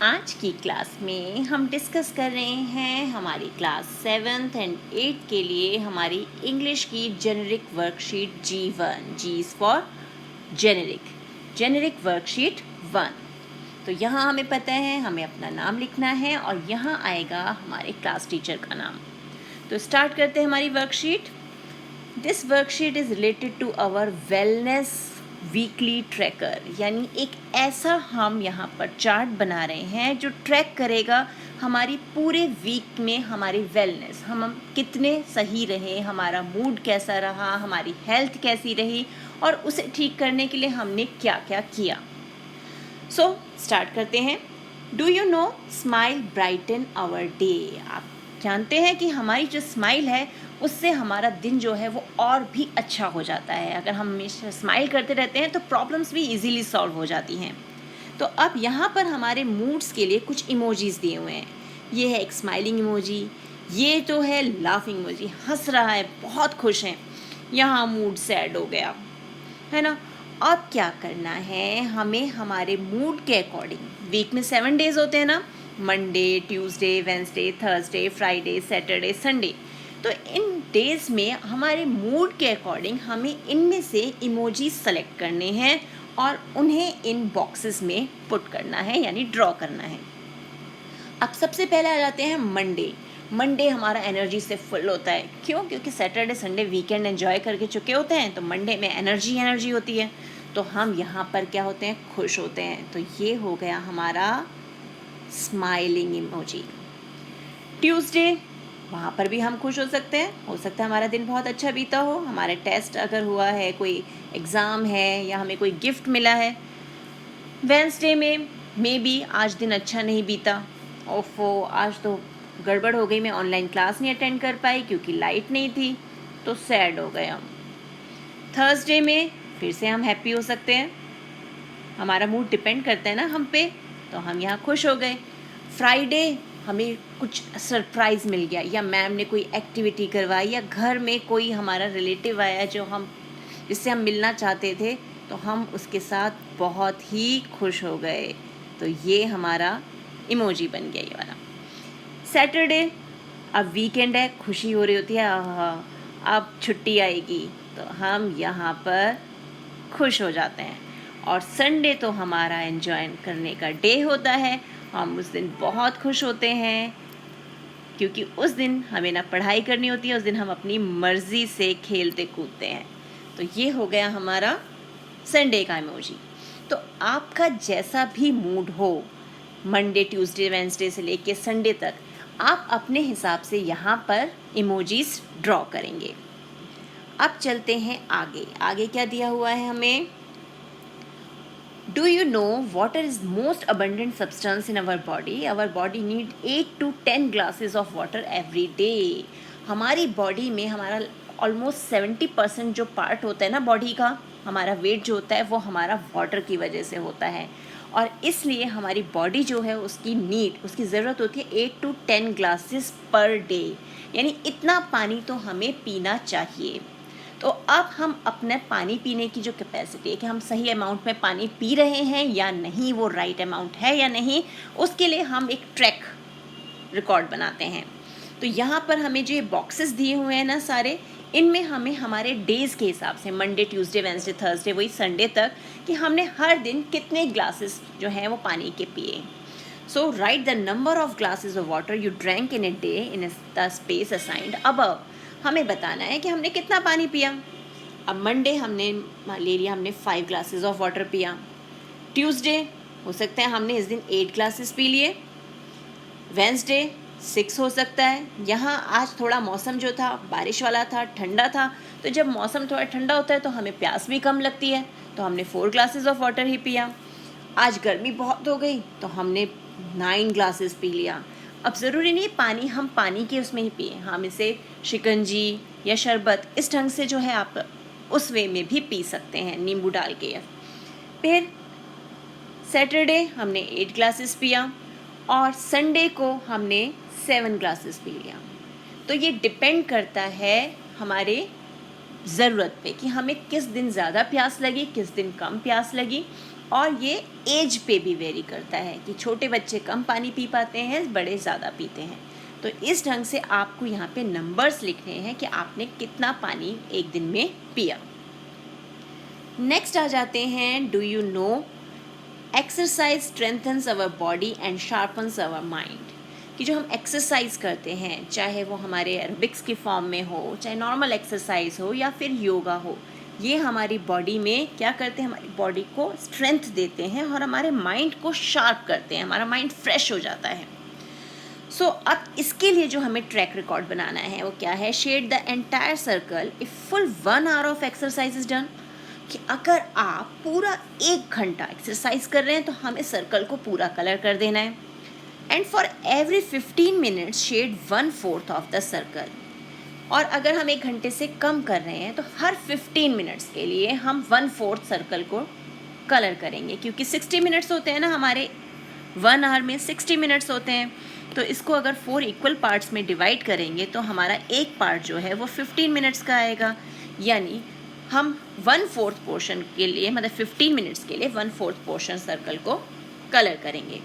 आज की क्लास में हम डिस्कस कर रहे हैं हमारी क्लास 7th एंड 8th के लिए हमारी इंग्लिश की generic worksheet G1। G is for generic worksheet 1। तो यहाँ हमें पता है हमें अपना नाम लिखना है और यहाँ आएगा हमारे क्लास टीचर का नाम। तो स्टार्ट करते हैं हमारी worksheet. This worksheet is related to our wellness weekly tracker, यानी एक ऐसा हम यहाँ पर चार्ट बना रहे हैं जो ट्रैक करेगा हमारी पूरे वीक में हमारी वेलनेस, हम कितने सही रहे, हमारा मूड कैसा रहा, हमारी हेल्थ कैसी रही और उसे ठीक करने के लिए हमने क्या क्या किया। सो स्टार्ट करते हैं। Do you know smile brighten our day. आप जानते हैं कि हमारी जो स्माइल है उससे हमारा दिन जो है वो और भी अच्छा हो जाता है। अगर हम हमेशा स्माइल करते रहते हैं तो प्रॉब्लम्स भी इजीली सॉल्व हो जाती हैं। तो अब यहाँ पर हमारे मूड्स के लिए कुछ इमोजीज दिए हुए हैं। ये है एक स्माइलिंग इमोजी, ये तो है लाफिंग इमोजी, हंस रहा है, बहुत खुश हैं। यहाँ मूड सैड हो गया है ना। अब क्या करना है, हमें हमारे मूड के अकॉर्डिंग, वीक में 7 डेज होते हैं ना, Monday, Tuesday, Wednesday, Thursday, Friday, Saturday, Sunday. तो इन डेज में हमारे मूड के अकॉर्डिंग हमें इनमें से इमोजी सेलेक्ट करने हैं और उन्हें इन बॉक्सेस में पुट करना है, यानी ड्रॉ करना है। अब सबसे पहले आ जाते हैं मंडे हमारा एनर्जी से फुल होता है। क्यों? क्योंकि सैटरडे संडे वीकेंड एंजॉय करके चुके होते हैं, तो मंडे में एनर्जी होती है, तो हम यहाँ पर क्या होते हैं, खुश होते हैं। तो ये हो गया हमारा स्माइलिंग इमोजी। ट्यूसडे, वहाँ पर भी हम खुश हो सकते हैं, हो सकता है हमारा दिन बहुत अच्छा बीता हो, हमारे टेस्ट अगर हुआ है, कोई एग्ज़ाम है या हमें कोई गिफ्ट मिला है। वेंसडे में मे बी आज दिन अच्छा नहीं बीता, ओफो आज तो गड़बड़ हो गई, मैं ऑनलाइन क्लास नहीं अटेंड कर पाई क्योंकि लाइट नहीं थी, तो सैड हो गए हम। थर्सडे में फिर से हम हैप्पी हो सकते हैं, हमारा मूड डिपेंड करता है ना हम पे, तो हम यहाँ खुश हो गए। फ्राइडे हमें कुछ सरप्राइज़ मिल गया, या मैम ने कोई एक्टिविटी करवाई, या घर में कोई हमारा रिलेटिव आया जिससे हम मिलना चाहते थे, तो हम उसके साथ बहुत ही खुश हो गए। तो ये हमारा इमोजी बन गया ये वाला। सैटरडे, अब वीकेंड है, खुशी हो रही होती है, अब छुट्टी आएगी, तो हम यहाँ पर खुश हो जाते हैं। और संडे तो हमारा एंजॉय करने का डे होता है, हम उस दिन बहुत खुश होते हैं क्योंकि उस दिन हमें ना पढ़ाई करनी होती है, उस दिन हम अपनी मर्ज़ी से खेलते कूदते हैं। तो ये हो गया हमारा संडे का इमोजी। तो आपका जैसा भी मूड हो, मंडे, ट्यूसडे, वेंसडे से लेके संडे तक, आप अपने हिसाब से यहाँ पर इमोजीज ड्रॉ करेंगे। अब चलते हैं आगे क्या दिया हुआ है हमें। Do you know water is most abundant substance in our body? Our body need 8 to 10 glasses of water every day. हमारी बॉडी में हमारा ऑलमोस्ट 70% जो पार्ट होता है ना बॉडी का, हमारा वेट जो होता है वो हमारा वाटर की वजह से होता है, और इसलिए हमारी बॉडी जो है उसकी ज़रूरत होती है 8 to 10 ग्लासेस पर डे, यानी इतना पानी तो हमें पीना चाहिए। तो अब हम अपने पानी पीने की जो कैपेसिटी है कि हम सही अमाउंट में पानी पी रहे हैं या नहीं, वो राइट अमाउंट है या नहीं, उसके लिए हम एक ट्रैक रिकॉर्ड बनाते हैं। तो यहाँ पर हमें जो ये बॉक्सेस दिए हुए हैं ना सारे, इनमें हमें हमारे डेज़ के हिसाब से, मंडे, ट्यूसडे, वेंसडे, थर्सडे, वही संडे तक, कि हमने हर दिन कितने ग्लासेस जो हैं वो पानी के पिए। So write the number of glasses of water you drank in a day in the space assigned above. हमें बताना है कि हमने कितना पानी पिया। अब मंडे हमने ले लिया, हमने 5 ग्लासेस ऑफ वाटर पिया। ट्यूसडे हो सकता है हमने इस दिन 8 ग्लासेस पी लिए। वेंसडे 6 हो सकता है। यहाँ आज थोड़ा मौसम जो था बारिश वाला था, ठंडा था, तो जब मौसम थोड़ा ठंडा होता है तो हमें प्यास भी कम लगती है, तो हमने 4 ग्लासेस ऑफ वाटर ही पिया। आज गर्मी बहुत हो गई तो हमने 9 ग्लासेस पी लिया। अब ज़रूरी नहीं पानी हम पानी के उसमें ही पिए, हम इसे शिकंजी या शरबत इस ढंग से जो है आप उस वे में भी पी सकते हैं, नींबू डाल के। फिर सैटरडे हमने 8 ग्लासेस पिया और संडे को हमने 7 ग्लासेस पी लिया। तो ये डिपेंड करता है हमारे ज़रूरत पे कि हमें किस दिन ज़्यादा प्यास लगी, किस दिन कम प्यास लगी, और ये एज पे भी वेरी करता है कि छोटे बच्चे कम पानी पी पाते हैं, बड़े ज़्यादा पीते हैं। तो इस ढंग से आपको यहाँ पे नंबर्स लिखने हैं कि आपने कितना पानी एक दिन में पिया। नेक्स्ट आ जाते हैं, do you no exercise strengthens our body and sharpens our mind. कि जो हम एक्सरसाइज करते हैं, चाहे वो हमारे एरोबिक्स की फॉर्म में हो, चाहे नॉर्मल एक्सरसाइज हो या फिर योगा हो, ये हमारी बॉडी में क्या करते हैं, हमारी बॉडी को स्ट्रेंथ देते हैं और हमारे माइंड को शार्प करते हैं, हमारा माइंड फ्रेश हो जाता है। सो अब इसके लिए जो हमें ट्रैक रिकॉर्ड बनाना है वो क्या है, shade the entire circle if full 1 hour of exercise is done. कि अगर आप पूरा 1 घंटा एक्सरसाइज कर रहे हैं तो हमें सर्कल को पूरा कलर कर देना है। And for every 15 minutes shade 1/4 of the circle. और अगर हम 1 घंटे से कम कर रहे हैं तो हर 15 मिनट्स के लिए हम 1/4 सर्कल को कलर करेंगे, क्योंकि 60 मिनट्स होते हैं ना हमारे 1 आवर में, 60 मिनट्स होते हैं। तो इसको अगर 4 इक्वल पार्ट्स में डिवाइड करेंगे तो हमारा एक पार्ट जो है वो 15 मिनट्स का आएगा। यानी हम 1/4 पोर्शन के लिए, मतलब 15 मिनट्स के लिए 1/4 पोर्शन सर्कल को कलर करेंगे।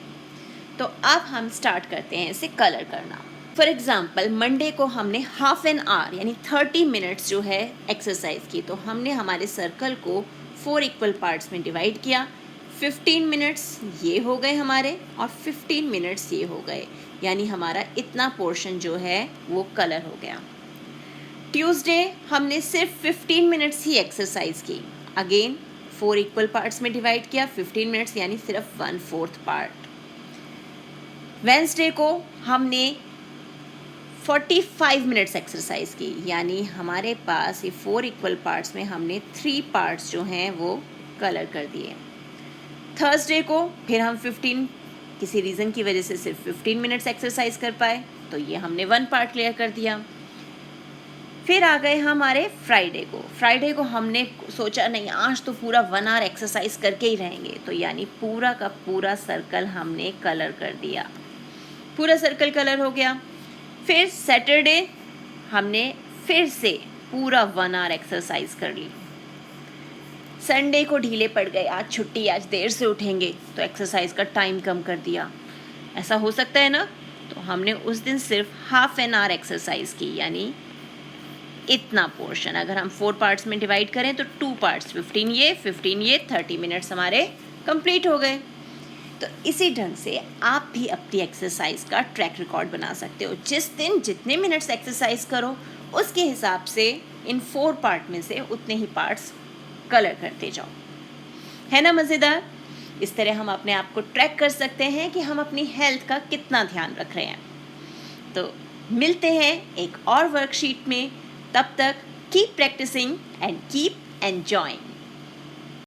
तो अब हम स्टार्ट करते हैं इसे कलर करना। फॉर एग्ज़ाम्पल, मंडे को हमने हाफ एन आवर यानी 30 मिनट्स जो है एक्सरसाइज की, तो हमने हमारे सर्कल को 4 इक्वल पार्ट्स में डिवाइड किया। 15 मिनट्स ये हो गए हमारे और 15 मिनट्स ये हो गए, यानी हमारा इतना पोर्शन जो है वो कलर हो गया। ट्यूसडे हमने सिर्फ 15 मिनट्स ही एक्सरसाइज की, अगेन 4 इक्वल पार्ट्स में डिवाइड किया, 15 मिनट्स यानी सिर्फ 1/4 पार्ट। वेंसडे को हमने 45 मिनट्स एक्सरसाइज की, यानी हमारे पास ये 4 इक्वल पार्ट्स में हमने 3 पार्ट्स जो हैं वो कलर कर दिए। थर्सडे को फिर हम 15, किसी रीज़न की वजह से सिर्फ 15 मिनट्स एक्सरसाइज कर पाए, तो ये हमने 1 पार्ट क्लियर कर दिया। फिर आ गए हमारे फ्राइडे को हमने सोचा नहीं आज तो पूरा 1 आवर एक्सरसाइज करके ही रहेंगे, तो यानी पूरा का पूरा सर्कल हमने कलर कर दिया, पूरा सर्कल कलर हो गया। फिर सैटरडे हमने फिर से पूरा 1 आवर एक्सरसाइज कर ली। संडे को ढीले पड़ गए, आज छुट्टी, आज देर से उठेंगे, तो एक्सरसाइज का टाइम कम कर दिया। ऐसा हो सकता है ना, तो हमने उस दिन सिर्फ हाफ एन आवर एक्सरसाइज की, यानी इतना पोर्शन। अगर हम 4 पार्ट्स में डिवाइड करें तो 2 पार्ट्स, 15 ये 30 मिनट्स हमारे कंप्लीट हो गए। तो इसी ढंग से आप भी अपनी एक्सरसाइज का ट्रैक रिकॉर्ड बना सकते हो। जिस दिन जितने मिनट्स एक्सरसाइज करो उसके हिसाब से इन 4 पार्ट में से उतने ही पार्ट्स कलर करते जाओ। है ना मज़ेदार? इस तरह हम अपने आप को ट्रैक कर सकते हैं कि हम अपनी हेल्थ का कितना ध्यान रख रहे हैं। तो मिलते हैं एक और वर्कशीट में, तब तक keep practising and keep enjoying.